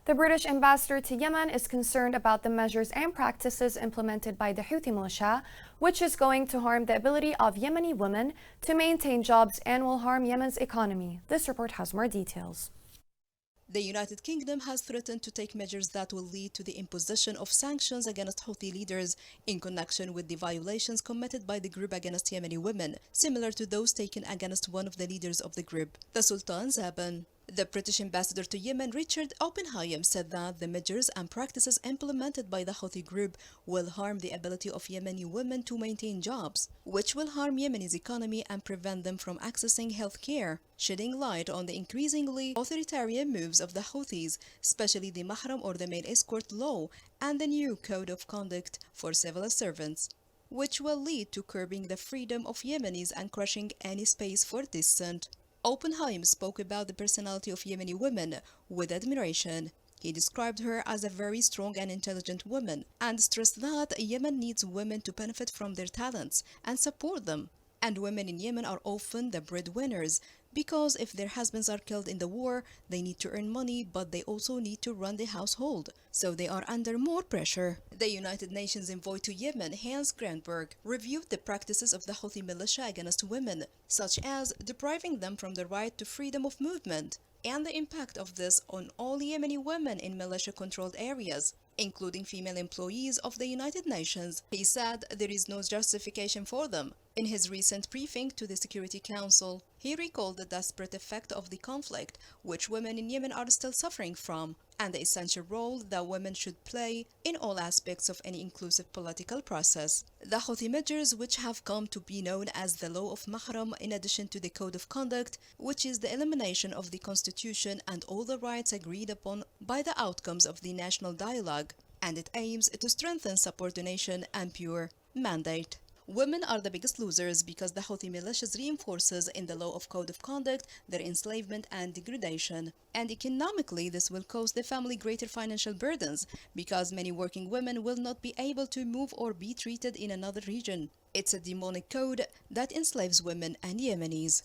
The British ambassador to Yemen is concerned about the measures and practices implemented by the Houthi militia, which is going to harm the ability of Yemeni women to maintain jobs and will harm Yemen's economy. This report has more details. The United Kingdom has threatened to take measures that will lead to the imposition of sanctions against Houthi leaders in connection with the violations committed by the group against Yemeni women, similar to those taken against one of the leaders of the group, the Sultan Zaban. The British ambassador to Yemen, Richard Oppenheim, said that the measures and practices implemented by the Houthi group will harm the ability of Yemeni women to maintain jobs, which will harm Yemen's economy and prevent them from accessing health care, shedding light on the increasingly authoritarian moves of the Houthis, especially the Muharram or the main escort law and the new code of conduct for civil servants, which will lead to curbing the freedom of Yemenis and crushing any space for dissent. Oppenheim spoke about the personality of Yemeni women with admiration. He described her as a very strong and intelligent woman and stressed that Yemen needs women to benefit from their talents and support them. And women in Yemen are often the breadwinners because if their husbands are killed in the war, they need to earn money, but they also need to run the household, so they are under more pressure. The United Nations envoy to Yemen, Hans Granberg, reviewed the practices of the Houthi militia against women, such as depriving them from the right to freedom of movement, and the impact of this on all Yemeni women in militia-controlled areas, including female employees of the United Nations. He said there is no justification for them. In his recent briefing to the Security Council, he recalled the desperate effect of the conflict, which women in Yemen are still suffering from, and the essential role that women should play in all aspects of any inclusive political process. The Houthi measures, which have come to be known as the Law of Muharram, in addition to the Code of Conduct, which is the elimination of the constitution and all the rights agreed upon by the outcomes of the national dialogue, and it aims to strengthen subordination and pure mandate. Women are the biggest losers because the Houthi militias reinforces in the law of code of conduct their enslavement and degradation. And economically, this will cause the family greater financial burdens because many working women will not be able to move or be treated in another region. It's a demonic code that enslaves women and Yemenis.